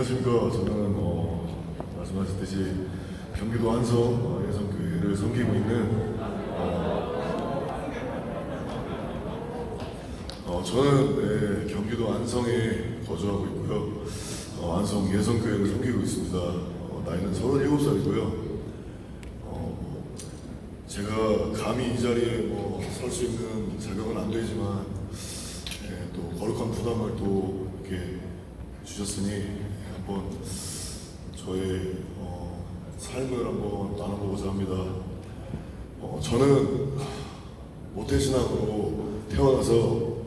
안녕하십니까. 저는 말씀하셨듯이 경기도 안성 예성교회를 섬기고 있는 저는 경기도 안성에 거주하고 있고요. 안성 예성교회를 섬기고 있습니다. 나이는 37살이고요. 제가 감히 이 자리에 설 수 있는 자격은 안 되지만 또 거룩한 부담을 또 이렇게 주셨으니 한번 저의 삶을 한번 나눠보고자 합니다. 저는 모태신앙으로 태어나서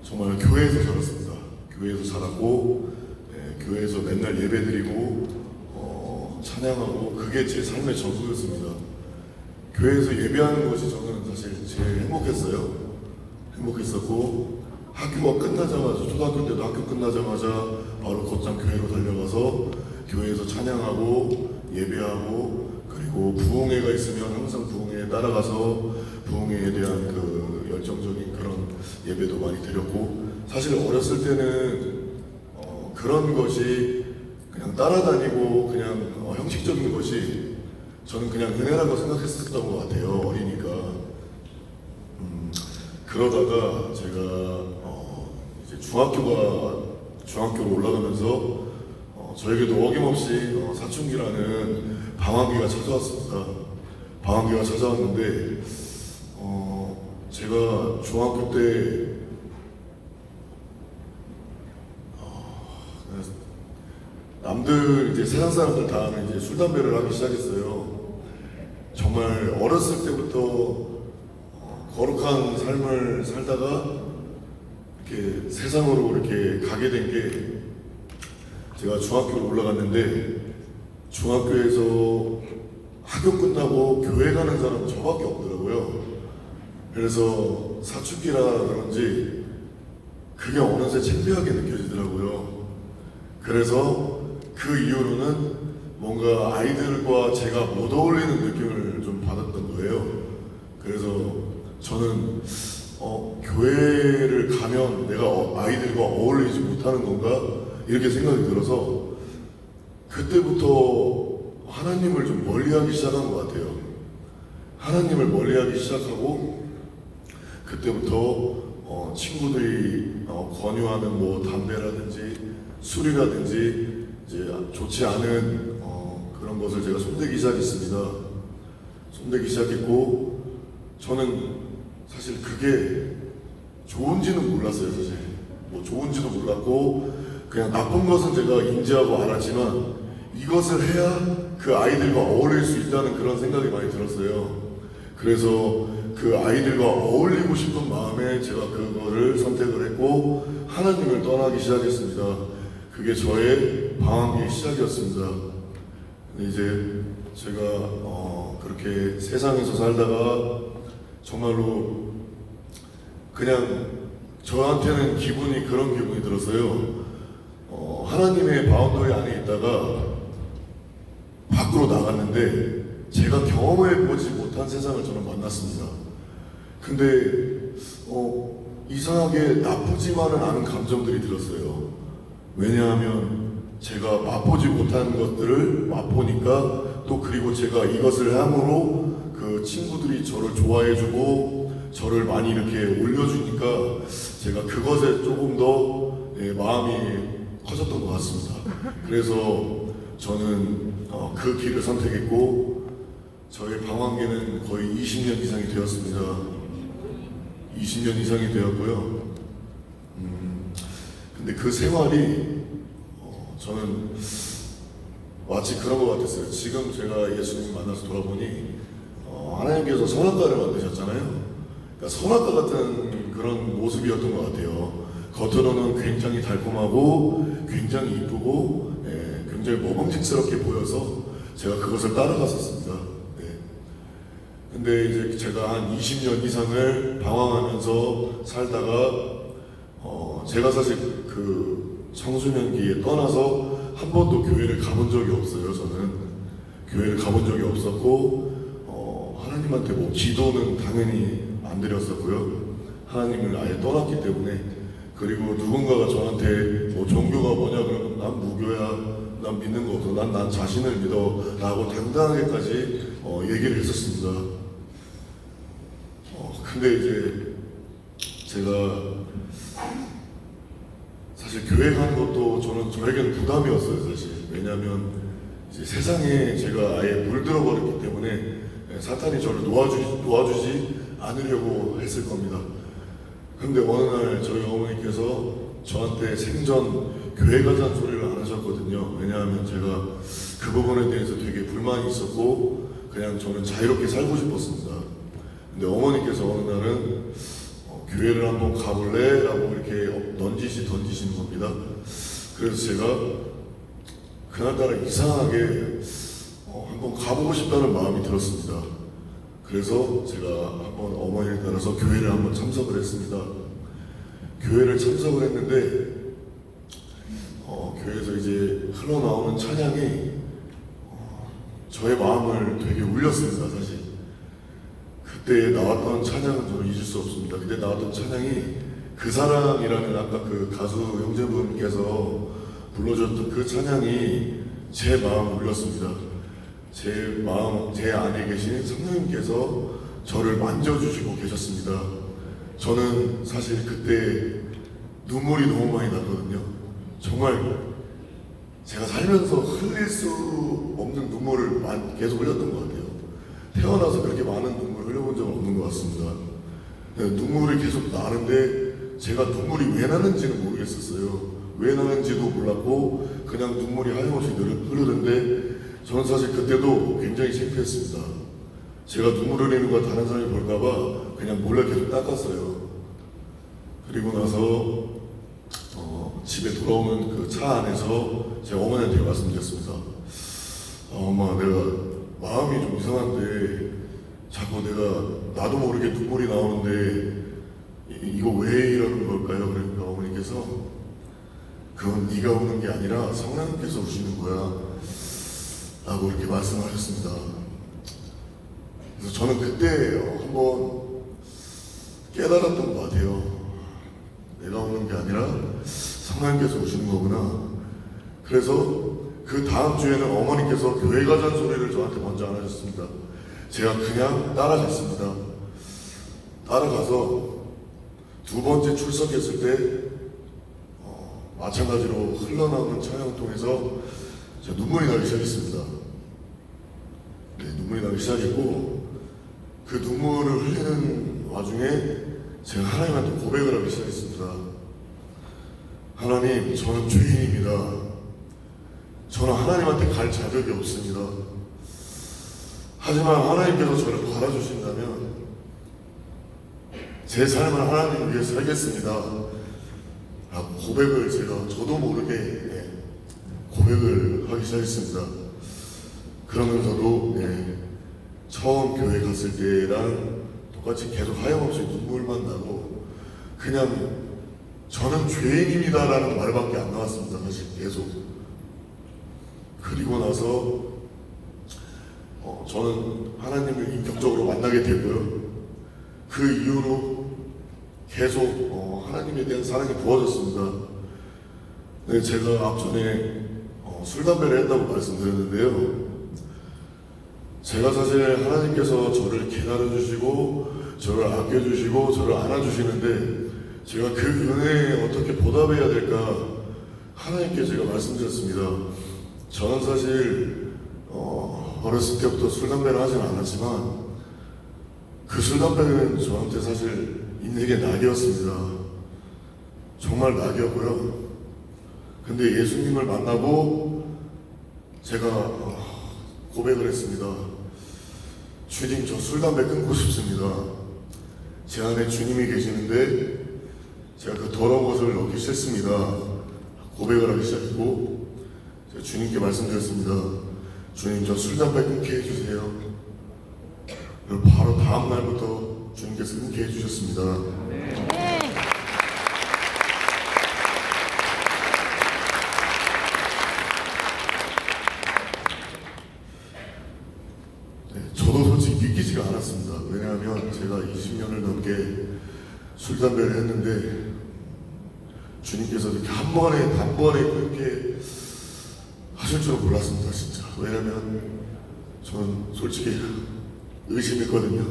정말 교회에서 자랐습니다. 교회에서 자랐고 교회에서 맨날 예배드리고 찬양하고 그게 제 삶의 전부였습니다. 교회에서 예배하는 것이 저는 사실 제일 행복했었고 학교가 끝나자마자 초등학교 때도 학교 끝나자마자 바로 곧장 교회로 달려가서 교회에서 찬양하고 예배하고 그리고 부흥회가 있으면 항상 부흥회에 따라가서 부흥회에 대한 그 열정적인 그런 예배도 많이 드렸고 사실 어렸을 때는 그런 것이 그냥 따라다니고 그냥 형식적인 것이 저는 그냥 은혜라고 생각했었던 것 같아요. 어리니까. 그러다가 제가 이제 중학교로 올라가면서 저에게도 어김없이 사춘기라는 방황기가 찾아왔습니다. 방황기가 찾아왔는데 제가 중학교 때 남들 이제 세상 사람들 다 아는 이제 술 담배를 하기 시작했어요. 정말 어렸을 때부터 거룩한 삶을 살다가 이렇게 세상으로 이렇게 가게 된 게 제가 중학교로 올라갔는데 중학교에서 학교 끝나고 교회 가는 사람은 저밖에 없더라고요. 그래서 사춘기라 그런지 그게 어느새 창피하게 느껴지더라고요. 그래서 그 이후로는 뭔가 아이들과 제가 못 어울리는 느낌을 좀 받았던 거예요. 그래서 저는 교회를 가면 내가 아이들과 어울리지 못하는 건가 이렇게 생각이 들어서 그때부터 하나님을 좀 멀리하기 시작한 것 같아요. 하나님을 멀리하기 시작하고 그때부터 친구들이 권유하는 담배라든지 술이라든지 이제 좋지 않은 그런 것을 제가 손대기 시작했습니다. 손대기 시작했고 저는 사실 그게 좋은지는 몰랐어요. 사실 좋은지도 몰랐고 그냥 나쁜 것은 제가 인지하고 알았지만 이것을 해야 그 아이들과 어울릴 수 있다는 그런 생각이 많이 들었어요. 그래서 그 아이들과 어울리고 싶은 마음에 제가 그거를 선택을 했고 하나님을 떠나기 시작했습니다. 그게 저의 방황기의 시작이었습니다. 근데 이제 제가 그렇게 세상에서 살다가 정말로 그냥 저한테는 그런 기분이 들었어요. 하나님의 바운더리 안에 있다가 밖으로 나갔는데 제가 경험해보지 못한 세상을 저는 만났습니다. 근데 이상하게 나쁘지만은 않은 감정들이 들었어요. 왜냐하면 제가 맛보지 못한 것들을 맛보니까 또 그리고 제가 이것을 함으로 그 친구들이 저를 좋아해주고 저를 많이 이렇게 올려주니까 제가 그것에 조금 더 마음이 커졌던 것 같습니다. 그래서 저는 그 길을 선택했고 저의 방황기는 거의 20년 이상이 되었습니다. 20년 이상이 되었고요. 근데 그 생활이 저는 마치 그런 것 같았어요. 지금 제가 예수님 만나서 돌아보니 하나님께서 선악과를 만드셨잖아요. 그러니까 선악과 같은 그런 모습이었던 것 같아요. 겉으로는 굉장히 달콤하고 굉장히 이쁘고 굉장히 모범직스럽게 보여서 제가 그것을 따라갔었습니다. 근데 이제 제가 한 20년 이상을 방황하면서 살다가 제가 사실 그 청소년기에 떠나서 한 번도 교회를 가본 적이 없어요. 저는 교회를 가본 적이 없었고 하나님한테 기도는 당연히 안 드렸었고요. 하나님을 아예 떠났기 때문에 그리고 누군가가 저한테 뭐 종교가 뭐냐 그러면 난 무교야, 난 믿는 거 없어, 난 자신을 믿어 라고 당당하게까지 얘기를 했었습니다. 근데 이제 제가 사실 교회 가는 것도 저에게는 부담이었어요, 사실. 왜냐하면 이제 세상에 제가 아예 물들어 버렸기 때문에 사탄이 저를 도와주지 않으려고 했을 겁니다. 근데 어느 날 저희 어머니께서 저한테 생전 교회 가자는 소리를 안 하셨거든요. 왜냐하면 제가 그 부분에 대해서 되게 불만이 있었고 그냥 저는 자유롭게 살고 싶었습니다. 근데 어머니께서 어느 날은 교회를 한번 가볼래? 라고 이렇게 던지시는 겁니다. 그래서 제가 그날따라 이상하게 한번 가보고 싶다는 마음이 들었습니다. 그래서 제가 한번 어머니를 따라서 교회를 한번 참석을 했습니다. 교회를 참석을 했는데 교회에서 이제 흘러나오는 찬양이 저의 마음을 되게 울렸습니다. 사실 그때 나왔던 찬양은 저는 잊을 수 없습니다. 그때 나왔던 찬양이 그 사랑이라는 아까 그 가수 형제분께서 불러줬던 그 찬양이 제 마음을 울렸습니다. 제 안에 계신 성령님께서 저를 만져주시고 계셨습니다. 저는 사실 그때 눈물이 너무 많이 났거든요. 정말 제가 살면서 흘릴 수 없는 눈물을 계속 흘렸던 것 같아요. 태어나서 그렇게 많은 눈물을 흘려본 적은 없는 것 같습니다. 눈물이 계속 나는데 제가 눈물이 왜 나는지는 모르겠었어요. 왜 나는지도 몰랐고 그냥 눈물이 하염없이 흐르는데 저는 사실 그때도 굉장히 창피했습니다. 제가 눈물 흘리는 걸 다른 사람이 볼까봐 그냥 몰래 계속 닦았어요. 그리고 나서 집에 돌아오는 그 차 안에서 제가 어머니한테 말씀드렸습니다. 엄마, 내가 마음이 좀 이상한데 자꾸 나도 모르게 눈물이 나오는데 이거 왜 이러는 걸까요? 그러니까 어머니께서 그건 네가 우는 게 아니라 성령님께서 우시는 거야 라고 이렇게 말씀하셨습니다. 그래서 저는 그때 한번 깨달았던 것 같아요. 내가 우는 게 아니라 성령님께서 우시는 거구나. 그래서 그 다음 주에는 어머니께서 교회 가자는 소리를 저한테 먼저 안 하셨습니다. 제가 그냥 따라갔습니다. 따라가서 두 번째 출석했을 때 마찬가지로 흘러나오는 찬양을 통해서 제가 눈물이 나기 시작했습니다. 네, 눈물이 나기 시작했고 그 눈물을 흘리는 와중에 제가 하나님한테 고백을 하기 시작했습니다. 하나님, 저는 죄인입니다. 저는 하나님한테 갈 자격이 없습니다. 하지만 하나님께서 저를 받아주신다면 제 삶을 하나님 위해 살겠습니다. 라고 고백을 제가 저도 모르게 고백을 하기 시작했습니다. 그러면서도 처음 교회 갔을 때랑 똑같이 계속 하염없이 눈물만 나고 그냥 저는 죄인입니다 라는 말밖에 안 나왔습니다. 사실 계속. 그리고 나서 저는 하나님을 인격적으로 만나게 되고요. 그 이후로 계속 하나님에 대한 사랑이 부어졌습니다. 네, 제가 앞전에 술, 담배를 했다고 말씀드렸는데요. 제가 사실 하나님께서 저를 기다려주시고 저를 아껴주시고 저를 안아주시는데 제가 그 은혜에 어떻게 보답해야 될까 하나님께 제가 말씀드렸습니다. 저는 사실 어렸을 때부터 술, 담배를 하진 않았지만 그 술, 담배는 저한테 사실 인생의 낙이었습니다. 정말 낙이었고요. 근데 예수님을 만나고 제가 고백을 했습니다. 주님, 저 술, 담배 끊고 싶습니다. 제 안에 주님이 계시는데 제가 그 더러운 것을 넣기 싫습니다. 고백을 하기 시작했고 제가 주님께 말씀드렸습니다. 주님, 저 술, 담배 끊게 해주세요. 그리고 바로 다음 날부터 주님께서 끊게 해주셨습니다. 저도 솔직히 믿기지가 않았습니다. 왜냐하면 제가 20년을 넘게 술, 담배를 했는데 주님께서 이렇게 한 번에 단번에 그렇게 하실 줄은 몰랐습니다, 진짜. 왜냐면 저는 솔직히 의심했거든요.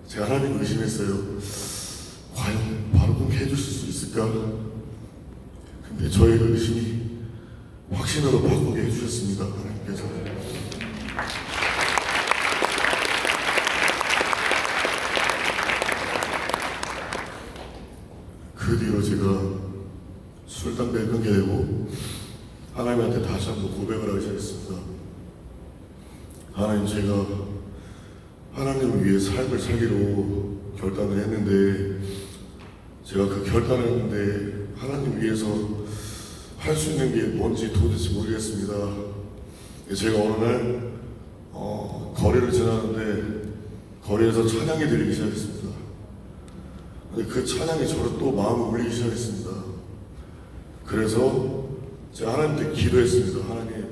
제가 하나님 의심했어요. 과연 바로 그렇게 해주실 수 있을까? 근데 저의 의심이 확신으로 바꾸게 해주셨습니다, 하나님께서. 그 뒤로 제가 술, 담배를 끊게 되고 하나님한테 다시 한번 고백을 하기 시작했습니다. 하나님, 제가 하나님을 위해 삶을 살기로 결단을 했는데 제가 그 결단을 했는데 하나님 위해서 할 수 있는 게 뭔지 도대체 모르겠습니다. 제가 어느 날 거리를 지나는데 거리에서 찬양이 들리기 시작했습니다. 그 찬양이 저를 또 마음을 울리기 시작했습니다. 그래서 제가 하나님께 기도했습니다. 하나님,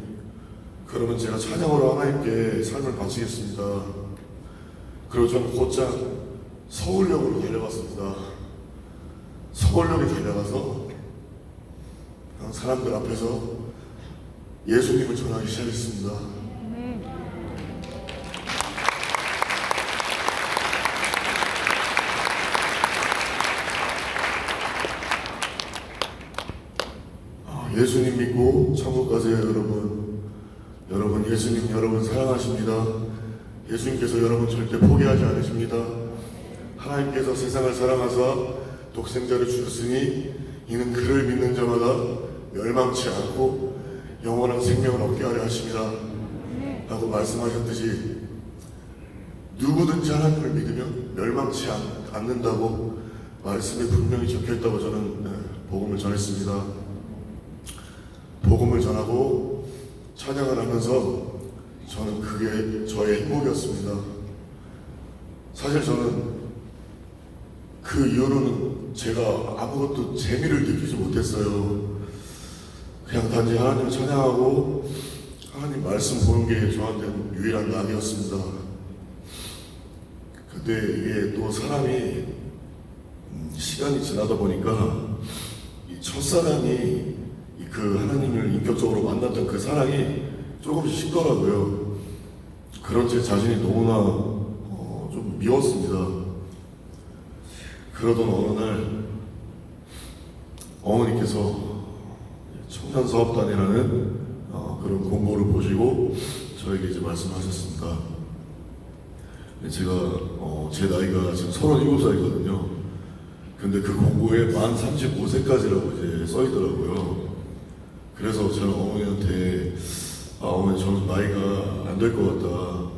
그러면 제가 찬양으로 하나님께 삶을 바치겠습니다. 그리고 저는 곧장 서울역으로 달려갔습니다. 서울역에 달려가서 사람들 앞에서 예수님을 전하기 시작했습니다. 예수님 믿고 천국 가세요, 여러분. 여러분, 예수님 여러분 사랑하십니다. 예수님께서 여러분 절대 포기하지 않으십니다. 하나님께서 세상을 사랑하사 독생자를 주셨으니 이는 그를 믿는 자마다 멸망치 않고 영원한 생명을 얻게 하려 하십니다. 라고 말씀하셨듯이 누구든지 하나님을 믿으면 멸망치 않는다고 말씀에 분명히 적혀있다고 저는 복음을 전했습니다. 복음을 전하고 찬양을 하면서 저는 그게 저의 행복이었습니다. 사실 저는 그 이후로는 제가 아무것도 재미를 느끼지 못했어요. 그냥 단지 하나님을 찬양하고 하나님 말씀 보는 게 저한테는 유일한 낙이었습니다. 근데 이게 또 사람이 시간이 지나다 보니까 이 첫사랑이 그 하나님을 인격적으로 만났던 그 사랑이 조금씩 식더라고요. 그런 제 자신이 너무나 좀 미웠습니다. 그러던 어느 날 어머니께서 청년사업단이라는 그런 공고를 보시고 저에게 이제 말씀하셨습니다. 제가 제 나이가 지금 37살이거든요. 근데 그 공고에 만 35세까지라고 이제 써있더라고요. 그래서 저는 어머니한테 어머니, 저는 나이가 안 될 것 같다.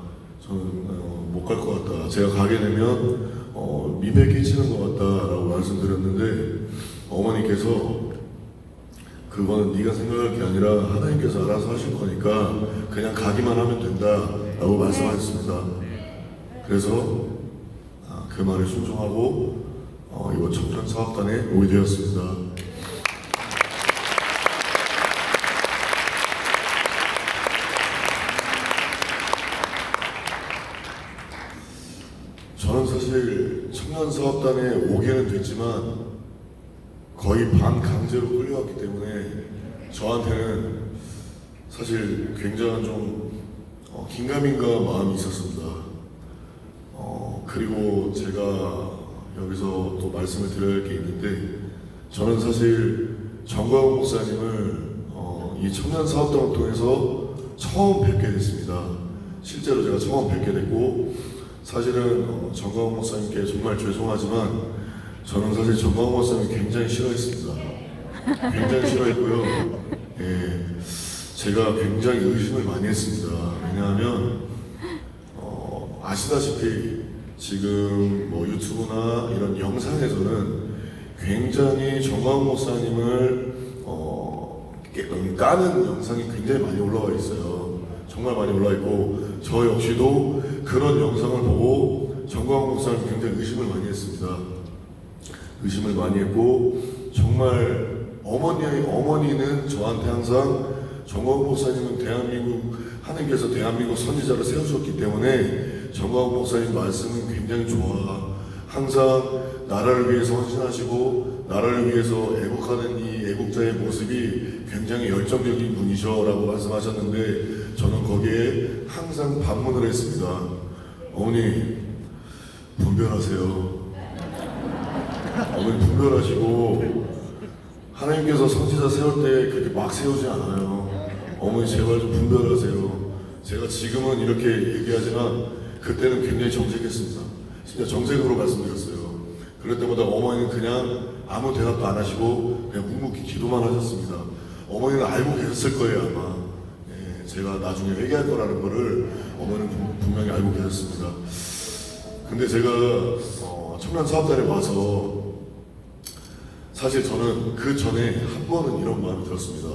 저는 못 갈 것 같다. 제가 가게 되면 미래 끼치는 것 같다라고 말씀드렸는데 어머니께서 그거는 네가 생각할 게 아니라 하나님께서 알아서 하실 거니까 그냥 가기만 하면 된다라고 말씀하셨습니다. 그래서 그 말에 순종하고 이번 청년사업단에 오게 되었습니다. 저는 사실 청년사업단에 오게는 됐지만 거의 반강제로 끌려왔기 때문에 저한테는 사실 굉장한 좀 긴가민가 마음이 있었습니다. 그리고 제가 여기서 또 말씀을 드려야 할 게 있는데 저는 사실 정광훈 목사님을 이 청년사업단을 통해서 처음 뵙게 됐습니다. 실제로 제가 처음 뵙게 됐고 사실은 정광훈 목사님께 정말 죄송하지만 저는 사실 정광훈 목사님 굉장히 싫어했습니다. 굉장히 싫어했고요. 예, 제가 굉장히 의심을 많이 했습니다. 왜냐하면 아시다시피 지금 뭐 유튜브나 이런 영상에서는 굉장히 정광훈 목사님을 까는 영상이 굉장히 많이 올라와 있어요. 정말 많이 올라와 있고 저 역시도 그런 영상을 보고 정광훈 목사님 굉장히 의심을 많이 했습니다. 의심을 많이 했고 정말 어머니는 저한테 항상 정광훈 목사님은 대한민국 하나님께서 대한민국 선지자를 세우셨기 때문에 정광훈 목사님 말씀은 굉장히 좋아. 항상 나라를 위해서 헌신하시고 나라를 위해서 애국하는 이 애국자의 모습이 굉장히 열정적인 분이셔라고 말씀하셨는데 저는 거기에 항상 반문을 했습니다. 어머니 분별하세요. 어머니 분별하시고 하나님께서 선지자 세울 때 그렇게 막 세우지 않아요. 어머니 제발 좀 분별하세요. 제가 지금은 이렇게 얘기하지만 그때는 굉장히 정색했습니다. 진짜 정색으로 말씀드렸어요. 그럴 때마다 어머니는 그냥 아무 대답도 안 하시고 그냥 묵묵히 기도만 하셨습니다. 어머니는 알고 계셨을 거예요 아마. 예, 제가 나중에 회개할 거라는 거를 어머니는 분명히 알고 계셨습니다. 근데 제가 청년 사업단에 와서 사실 저는 그 전에 한 번은 이런 마음이 들었습니다.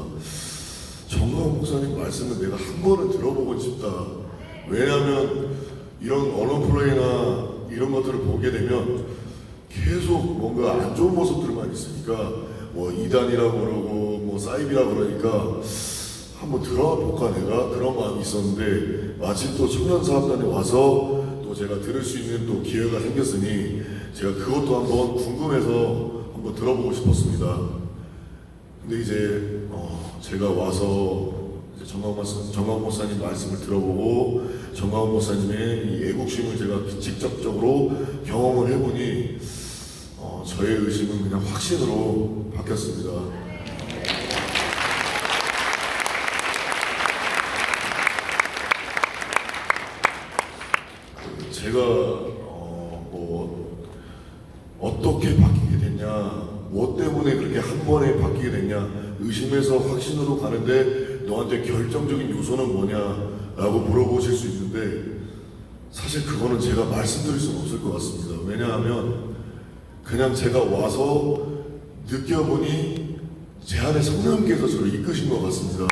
정광훈 목사님 말씀은 내가 한 번은 들어보고 싶다. 왜냐하면 이런 언어 플레이나 이런 것들을 보게 되면 계속 뭔가 안 좋은 모습들만 있으니까 뭐 이단이라고 그러고 뭐 사이비라고 그러니까 한번 들어볼까 내가 그런 마음이 있었는데 마침 또 청년사업단에 와서 또 제가 들을 수 있는 또 기회가 생겼으니 제가 그것도 한번 궁금해서 한번 들어보고 싶었습니다. 근데 이제 제가 와서 정광훈 목사님 말씀을 들어보고 정광훈 목사님의 이 애국심을 제가 직접적으로 경험을 해보니 저의 의심은 그냥 확신으로 바뀌었습니다. 제가 뭐 어떻게 바뀌게 됐냐, 뭐 때문에 그렇게 한 번에 바뀌게 됐냐 의심해서 확신으로 가는데 너한테 결정적인 요소는 뭐냐라고 물어보실 수 있는데 사실 그거는 제가 말씀드릴 수는 없을 것 같습니다. 왜냐하면 그냥 제가 와서 느껴보니 제 안에 성령께서 저를 이끄신 것 같습니다.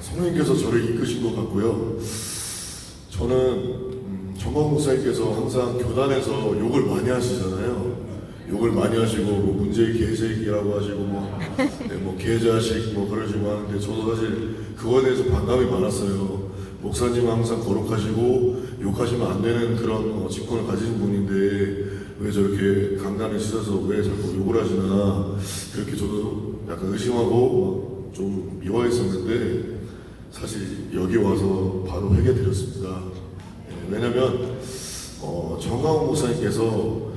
성령님께서 저를 이끄신 것 같고요. 저는 정광훈 목사님께서 항상 교단에서 욕을 많이 하시잖아요. 욕을 많이 하시고 뭐 문제의 개새끼라고 하시고 뭐 개자식 뭐 그러시고 하는데 저도 사실 그거에 대해서 반감이 많았어요. 목사님은 항상 거룩하시고 욕하시면 안 되는 그런 직분을 가지신 분인데 왜 저렇게 강단을 씻어서 왜 자꾸 욕을 하시나 그렇게 저도 약간 의심하고 좀 미워했었는데 사실 여기 와서 바로 회개드렸습니다. 왜냐면 정광훈 목사님께서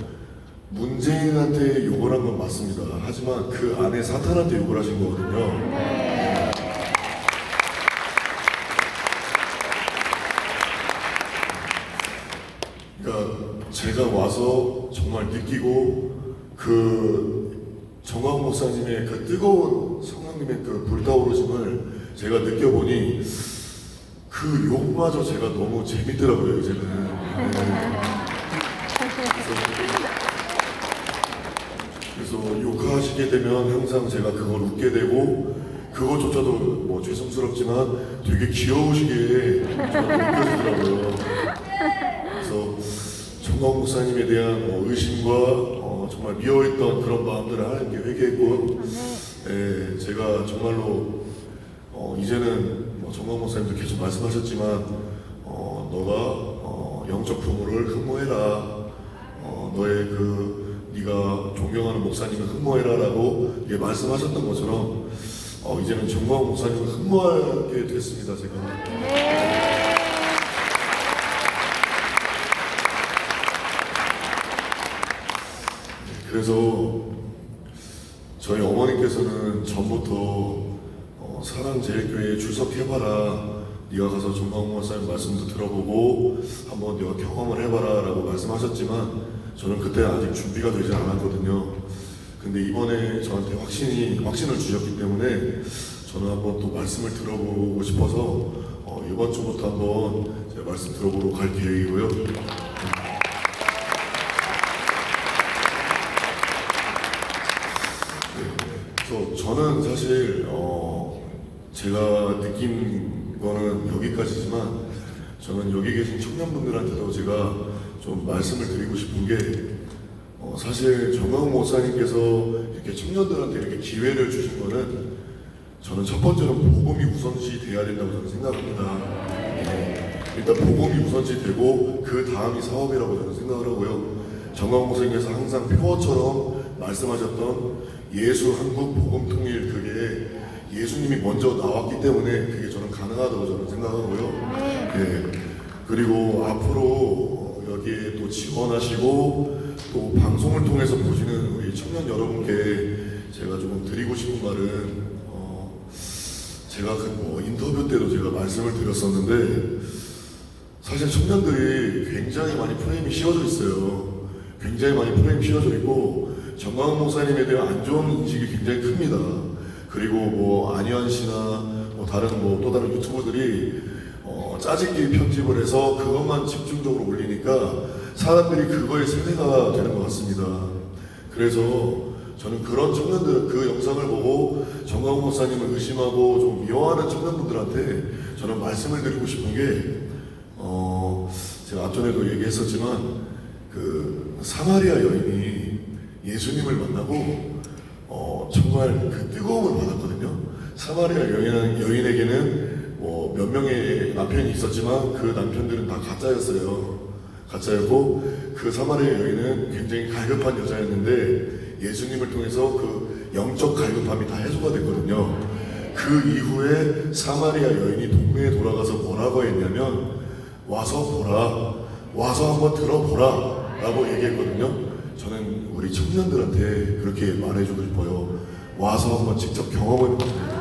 문재인한테 욕을 한 건 맞습니다. 하지만 그 안에 사탄한테 욕을 하신 거거든요. 그러니까 제가 와서 정말 느끼고 그 정광훈 목사님의 그 뜨거운 성령님의 그 불타오르심을 제가 느껴보니 그 욕마저 제가 너무 재밌더라고요 이제는. 그래서 욕하시게 되면 항상 제가 그걸 웃게 되고 그것조차도 뭐 죄송스럽지만 되게 귀여우시게 저한테 느껴지더라고요. 그래서 정광훈 목사님에 대한 의심과 정말 미워했던 그런 마음들을 하나님께 회개했고 제가 정말로 이제는 정광훈 목사님도 계속 말씀하셨지만 너가 영적 부모를 흠모해라. 너의 네가 존경하는 목사님을 흠모해라라고 말씀하셨던 것처럼 이제는 정광훈 목사님을 흠모하게 됐습니다. 제가. 그래서 저희 어머니께서는 전부터 사랑제일교회에 출석해봐라. 네가 가서 정광훈 목사님 말씀도 들어보고 한번 네가 경험을 해봐라 라고 말씀하셨지만 저는 그때 아직 준비가 되지 않았거든요. 근데 이번에 저한테 확신을 주셨기 때문에 저는 한번 또 말씀을 들어보고 싶어서 이번 주부터 한번 제가 말씀 들어보러 갈 계획이고요. 그래서 저는 사실 제가 느낀 거는 여기까지지만 저는 여기 계신 청년분들한테도 제가 좀 말씀을 드리고 싶은 게 사실 정광훈 목사님께서 이렇게 청년들한테 이렇게 기회를 주신 거는 저는 첫 번째는 복음이 우선시 돼야 된다고 저는 생각합니다. 일단 복음이 우선시 되고 그 다음이 사업이라고 저는 생각을 하고요. 정광훈 목사님께서 항상 표어처럼 말씀하셨던 예수 한국 복음 통일, 그게 예수님이 먼저 나왔기 때문에 그게 저는 가능하다고 저는 생각하고요. 예. 그리고 앞으로 여기에 또 지원하시고 또 방송을 통해서 보시는 우리 청년 여러분께 제가 조금 드리고 싶은 말은, 제가 그 인터뷰 때도 제가 말씀을 드렸었는데, 사실 청년들이 굉장히 많이 프레임이 씌워져 있어요. 굉장히 많이 프레임이 씌워져 있고, 정광훈 목사님에 대한 안 좋은 인식이 굉장히 큽니다. 그리고 안희환 씨나 다른 또 다른 유튜버들이 짜집기 편집을 해서 그것만 집중적으로 올리니까 사람들이 그거에 세뇌가 되는 것 같습니다. 그래서 저는 그런 청년들, 그 영상을 보고 정광훈 목사님을 의심하고 좀 미워하는 청년분들한테 저는 말씀을 드리고 싶은 게, 제가 앞전에도 얘기했었지만 그 사마리아 여인이 예수님을 만나고 정말 그 뜨거움을 받았거든요. 사마리아 여인에게는 몇 명의 남편이 있었지만 그 남편들은 다 가짜였고 그 사마리아 여인은 굉장히 갈급한 여자였는데 예수님을 통해서 그 영적 갈급함이 다 해소가 됐거든요. 그 이후에 사마리아 여인이 동네에 돌아가서 뭐라고 했냐면, 와서 보라, 와서 한번 들어보라 라고 얘기했거든요. 저는 우리 청년들한테 그렇게 말해주고 싶어요. 와서 한번 직접 경험해보세요.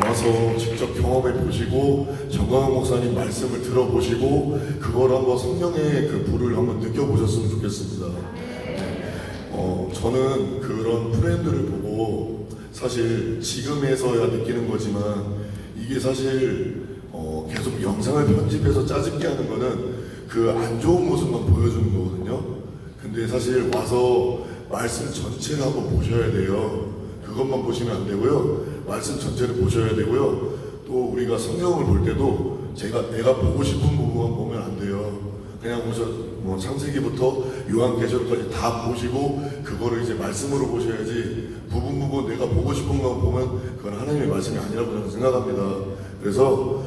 와서 직접 경험해 보시고 정광훈 목사님 말씀을 들어보시고 그걸 한번 성령의 그 불을 한번 느껴보셨으면 좋겠습니다. 저는 그런 프레임들을 보고 사실 지금에서야 느끼는 거지만, 이게 사실 계속 영상을 편집해서 짜집기 하는 거는 그 안 좋은 모습만 보여주는 거거든요. 근데 사실 와서 말씀 전체를 한번 보셔야 돼요. 그것만 보시면 안 되고요. 말씀 전체를 보셔야 되고요. 또 우리가 성경을 볼 때도 내가 보고 싶은 부분만 보면 안 돼요. 그냥 창세기부터 요한계시록까지 다 보시고 그거를 이제 말씀으로 보셔야지, 부분 내가 보고 싶은 것만 보면 그건 하나님의 말씀이 아니라고 저는 생각합니다. 그래서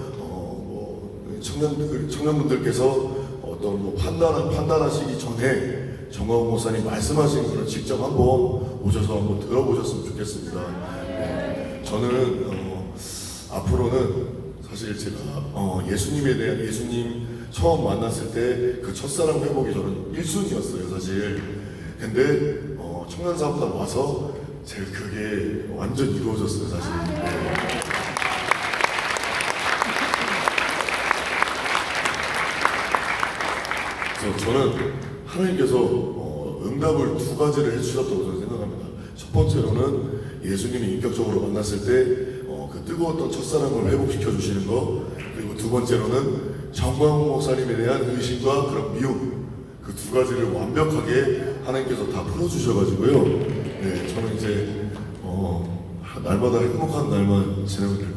청년분들께서 어떤 판단하시기 전에 정광훈 목사님 말씀하시는 걸 직접 한번 오셔서 한번 들어보셨으면 좋겠습니다. 저는 앞으로는 사실 제가 예수님에 대한, 예수님 처음 만났을 때 그 첫사랑 회복이 저는 1순위였어요 사실. 근데 청년사업단 와서 제가 그게 완전 이루어졌어요 사실. 그래서 저는 하나님께서 응답을 두 가지를 해주셨다고 저는 생각합니다. 첫 번째로는 예수님이 인격적으로 만났을 때 그 뜨거웠던 첫사랑을 회복시켜 주시는 거, 그리고 두 번째로는 정광훈 목사님에 대한 의심과 그런 미움, 그 두 가지를 완벽하게 하나님께서 다 풀어주셔가지고요. 네, 저는 이제 날마다 행복한 날만 지내면 될 것 같아요.